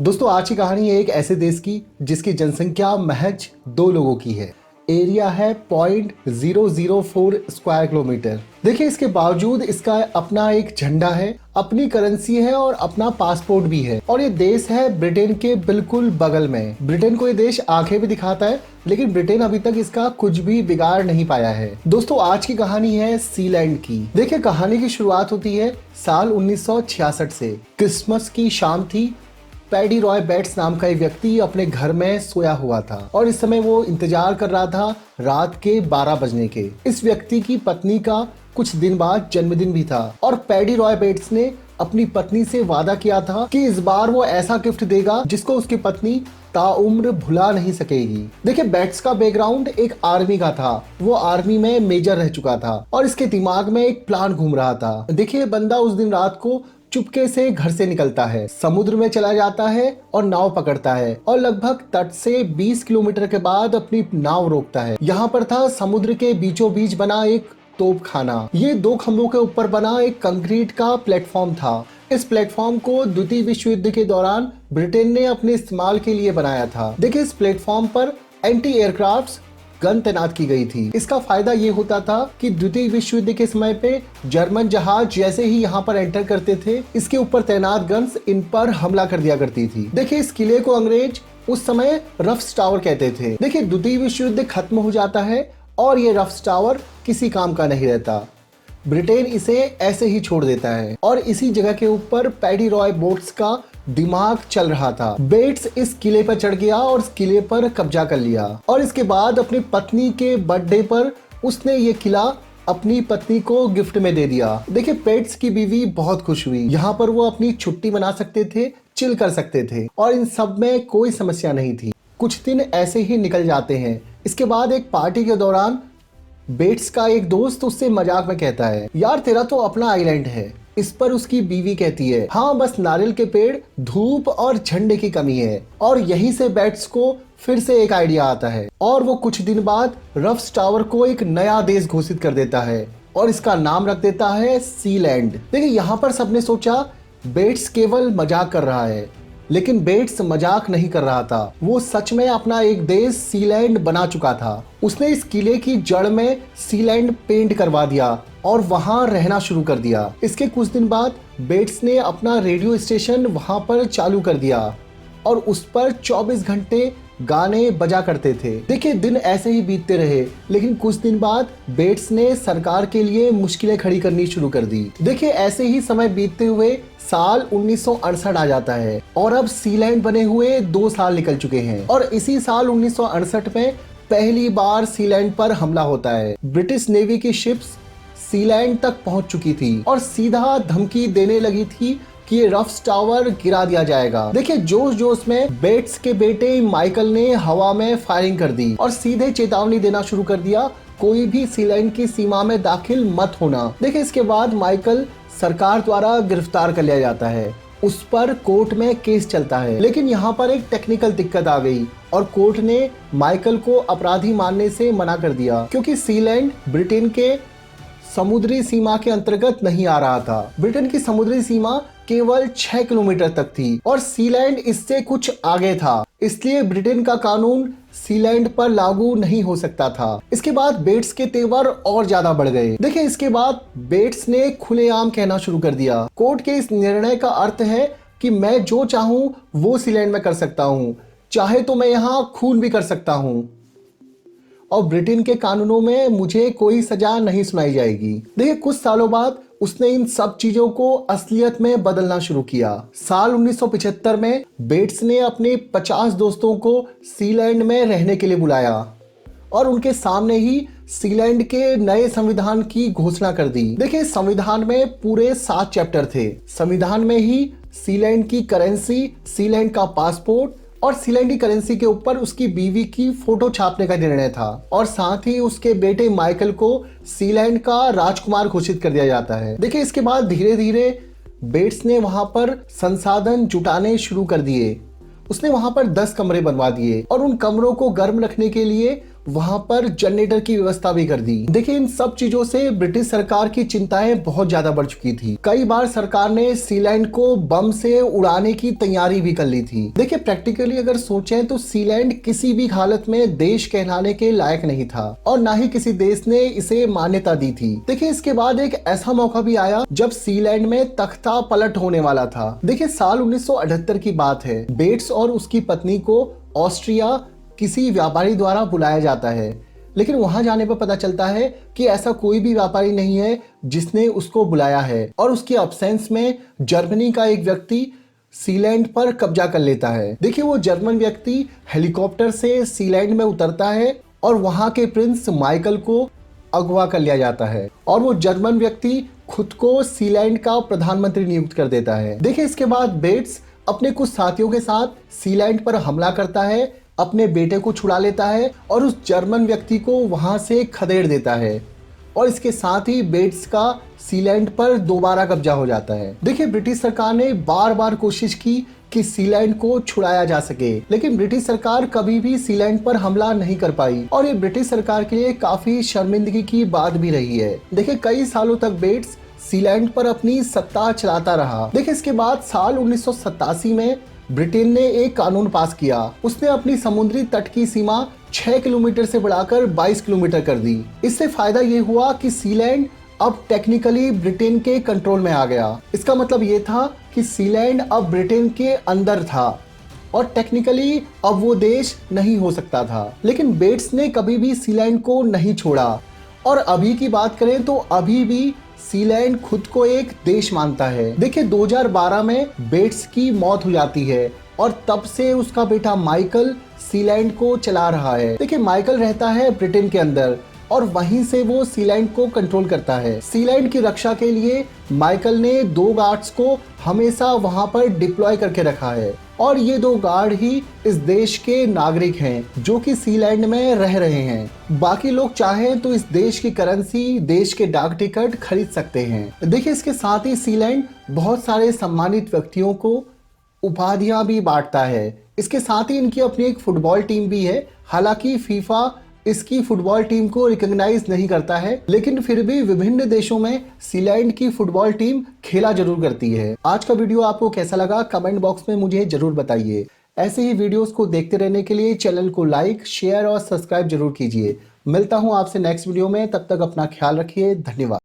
दोस्तों आज की कहानी है एक ऐसे देश की जिसकी जनसंख्या महज 2 लोगों की है। एरिया है 0.004 स्क्वायर किलोमीटर। देखिए इसके बावजूद इसका अपना एक झंडा है, अपनी करेंसी है और अपना पासपोर्ट भी है। और ये देश है ब्रिटेन के बिल्कुल बगल में। ब्रिटेन को ये देश आंखें भी दिखाता है, लेकिन ब्रिटेन अभी तक इसका कुछ भी बिगाड़ नहीं पाया है। दोस्तों आज की कहानी है सीलैंड की। देखिए कहानी की शुरुआत होती है साल 1966 से। क्रिसमस की शाम थी। पैडी रॉय बेट्स नाम का एक व्यक्ति अपने घर में सोया हुआ था और इस समय वो इंतजार कर रहा था रात के 12 बजने के। इस व्यक्ति की पत्नी का कुछ दिन बाद जन्मदिन भी था और पैडी रॉय बेट्स ने अपनी पत्नी से वादा किया था कि इस बार वो ऐसा गिफ्ट देगा जिसको उसकी पत्नी ताउम्र भुला नहीं सकेगी। देखिए बेट्स का बैकग्राउंड एक आर्मी का था। वो आर्मी में मेजर रह चुका था और इसके दिमाग में एक प्लान घूम रहा था। देखिए बंदा उस दिन रात को चुपके से घर से निकलता है, समुद्र में चला जाता है और नाव पकड़ता है और लगभग तट से 20 किलोमीटर के बाद अपनी नाव रोकता है। यहाँ पर था समुद्र के बीचों बीच बना एक तोपखाना। ये 2 खंभों के ऊपर बना एक कंक्रीट का प्लेटफॉर्म था। इस प्लेटफॉर्म को द्वितीय विश्व युद्ध के दौरान ब्रिटेन ने अपने इस्तेमाल के लिए बनाया था। देखिए इस प्लेटफॉर्म पर एंटी एयरक्राफ्ट गन तैनात की गई थी। इसका फायदा ये होता था कि द्वितीय विश्व युद्ध के समय पे जर्मन जहाज जैसे ही यहाँ पर एंटर करते थे, इसके ऊपर तैनात गन्स इन पर हमला कर दिया करती थी। देखिए इस किले को अंग्रेज उस समय रफ्स टावर कहते थे। देखिए द्वितीय विश्व युद्ध खत्म हो जाता है और ये रफ्स टावर किसी काम का नहीं रहता। ब्रिटेन इसे ऐसे ही छोड़ देता है और इसी जगह के ऊपर पैडी रॉय बेट्स का दिमाग चल रहा था। बेट्स इस किले पर चढ़ गया और इस किले पर कब्जा कर लिया और इसके बाद अपनी पत्नी के बर्थडे पर उसने ये किला अपनी पत्नी को गिफ्ट में दे दिया। देखिए बेट्स की बीवी बहुत खुश हुई। यहाँ पर वो अपनी छुट्टी मना सकते थे, चिल कर सकते थे और इन सब में कोई समस्या नहीं थी। कुछ दिन ऐसे ही निकल जाते हैं। इसके बाद एक पार्टी के दौरान बेट्स का एक दोस्त उससे मजाक में कहता है, यार तेरा तो अपना आइलैंड है। इस पर उसकी बीवी कहती है, हाँ बस नारियल के पेड़, धूप और झंडे की कमी है। और यहीं से बेट्स को फिर से एक आइडिया आता है और वो कुछ दिन बाद रफ्स टावर को एक नया देश घोषित कर देता है और इसका नाम रख देता है सीलैंड। देखिए यहाँ पर सबने सोचा बेट्स केवल मजाक कर रहा है, लेकिन बेट्स मजाक नहीं कर रहा था। वो सच में अपना एक देश सीलैंड बना चुका था। उसने इस किले की जड़ में सीलैंड पेंट करवा दिया और वहां रहना शुरू कर दिया। इसके कुछ दिन बाद बेट्स ने अपना रेडियो स्टेशन वहां पर चालू कर दिया और उस पर 24 घंटे गाने बजा करते थे। देखिए दिन ऐसे ही बीतते रहे, लेकिन कुछ दिन बाद बेट्स ने सरकार के लिए मुश्किलें खड़ी करनी शुरू कर दी। देखिए ऐसे ही समय बीतते हुए साल 1968 आ जाता है और अब सीलैंड बने हुए 2 साल निकल चुके हैं और इसी साल 1968 में पहली बार सीलैंड पर हमला होता है। ब्रिटिश नेवी की शिप्स सीलैंड तक पहुंच चुकी थी और सीधा धमकी देने लगी थी कि ये रफ्स टावर गिरा दिया जाएगा। देखिए जोश जोश में बेट्स के बेटे माइकल ने हवा में फायरिंग कर दी और सीधे चेतावनी देना शुरू कर दिया, कोई भी सीलैंड की सीमा में दाखिल मत होना। देखिए इसके बाद माइकल सरकार द्वारा गिरफ्तार कर लिया जाता है। उस पर कोर्ट में केस चलता है, लेकिन यहाँ पर एक टेक्निकल दिक्कत आ गई और कोर्ट ने माइकल को अपराधी मानने से मना कर दिया, क्योंकि सीलैंड ब्रिटेन के समुद्री सीमा के अंतर्गत नहीं आ रहा था। ब्रिटेन की समुद्री सीमा केवल 6 किलोमीटर तक थी और सीलैंड इससे कुछ आगे था, इसलिए ब्रिटेन का कानून सीलैंड पर लागू नहीं हो सकता था। इसके बाद बेट्स के तेवर और ज्यादा बढ़ गए। देखिए इसके बाद बेट्स ने खुलेआम कहना शुरू कर दिया, कोर्ट के इस निर्णय का अर्थ है कि मैं जो चाहूं वो सीलैंड में कर सकता हूं, चाहे तो मैं यहाँ खून भी कर सकता हूं और ब्रिटेन के कानूनों में मुझे कोई सजा नहीं सुनाई जाएगी। देखिए कुछ सालों बाद उसने इन सब चीजों को असलियत में बदलना शुरू किया। साल 1975 में बेट्स ने अपने 50 दोस्तों को सीलैंड में रहने के लिए बुलाया और उनके सामने ही सीलैंड के नए संविधान की घोषणा कर दी। देखिए संविधान में पूरे 7 चैप्टर थे। संविधान में ही सीलैंड की करेंसी, सीलैंड का पासपोर्ट और सीलैंड की करेंसी के ऊपर उसकी बीवी की फोटो छापने का निर्णय था और साथ ही उसके बेटे माइकल को सीलैंड का राजकुमार घोषित कर दिया जाता है। देखिए इसके बाद धीरे धीरे बेट्स ने वहां पर संसाधन जुटाने शुरू कर दिए। उसने वहां पर 10 कमरे बनवा दिए और उन कमरों को गर्म रखने के लिए वहां पर जनरेटर की व्यवस्था भी कर दी। देखिए इन सब चीजों से ब्रिटिश सरकार की चिंताएं बहुत ज्यादा बढ़ चुकी थी। कई बार सरकार ने सीलैंड को बम से उड़ाने की तैयारी भी कर ली थी। देखिए प्रैक्टिकली अगर सोचें तो सीलैंड किसी भी हालत में देश कहलाने के लायक नहीं था और ना ही किसी देश ने इसे मान्यता दी थी। देखिए इसके बाद एक ऐसा मौका भी आया जब सीलैंड में तख्ता पलट होने वाला था। देखिए साल 1978 की बात है। बेट्स और उसकी पत्नी को ऑस्ट्रिया किसी व्यापारी द्वारा बुलाया जाता है, लेकिन वहां जाने पर पता चलता है कि ऐसा कोई भी व्यापारी नहीं है जिसने उसको बुलाया है और उसके अब्सेंस में जर्मनी का एक व्यक्ति सीलैंड पर कब्जा कर लेता है। देखिए वो जर्मन व्यक्ति हेलीकॉप्टर से सीलैंड में उतरता है और वहां के प्रिंस माइकल को अगवा कर लिया जाता है और वो जर्मन व्यक्ति खुद को सीलैंड का प्रधानमंत्री नियुक्त कर देता है। देखिए इसके बाद बेट्स अपने कुछ साथियों के साथ सीलैंड पर हमला करता है, अपने बेटे को छुड़ा लेता है और उस जर्मन व्यक्ति को वहां से खदेड़ देता है और इसके साथ ही बेट्स का सीलैंड पर दोबारा कब्जा हो जाता है। देखिए ब्रिटिश सरकार ने बार बार कोशिश की कि सीलैंड को छुड़ाया जा सके, लेकिन ब्रिटिश सरकार कभी भी सीलैंड पर हमला नहीं कर पाई और ये ब्रिटिश सरकार के लिए काफी शर्मिंदगी की बात भी रही है। देखिए कई सालों तक बेट्स सीलैंड पर अपनी सत्ता चलाता रहा। देखिए इसके बाद साल 1987 में ब्रिटेन ने एक कानून पास किया। उसने अपनी समुद्री तट की सीमा 6 किलोमीटर से बढ़ाकर 22 किलोमीटर कर दी। इससे फायदा ये हुआ कि सीलैंड अब टेक्निकली ब्रिटेन के कंट्रोल में आ गया। इसका मतलब ये था कि सीलैंड अब ब्रिटेन के अंदर था और टेक्निकली अब वो देश नहीं हो सकता था। लेकिन बेट्स ने कभी भी सीलैंड को नहीं छोड़ा और अभी की बात करें तो अभी भी सीलैंड खुद को एक देश मानता है। देखिए 2012 में बेट्स की मौत हो जाती है और तब से उसका बेटा माइकल सीलैंड को चला रहा है। देखिए माइकल रहता है ब्रिटेन के अंदर और वहीं से वो सीलैंड को कंट्रोल करता है। सीलैंड की रक्षा के लिए माइकल ने 2 गार्ड्स को हमेशा वहां पर डिप्लॉय करके रखा है और ये 2 गार्ड ही इस देश के नागरिक हैं जो कि सीलैंड में रह रहे हैं। बाकी लोग चाहें तो इस देश की करेंसी, देश के डाक टिकट खरीद सकते हैं। देखिए इसके साथ ही सीलैंड बहुत सारे सम्मानित व्यक्तियों को उपाधियां भी बांटता है। इसके साथ ही इनकी अपनी एक फुटबॉल टीम भी है। हालांकि फीफा इसकी फुटबॉल टीम को रिकॉग्नाइज नहीं करता है, लेकिन फिर भी विभिन्न देशों में सीलैंड की फुटबॉल टीम खेला जरूर करती है। आज का वीडियो आपको कैसा लगा कमेंट बॉक्स में मुझे जरूर बताइए। ऐसे ही वीडियोस को देखते रहने के लिए चैनल को लाइक, शेयर और सब्सक्राइब जरूर कीजिए। मिलता हूं आपसे नेक्स्ट वीडियो में, तब तक अपना ख्याल रखिए। धन्यवाद।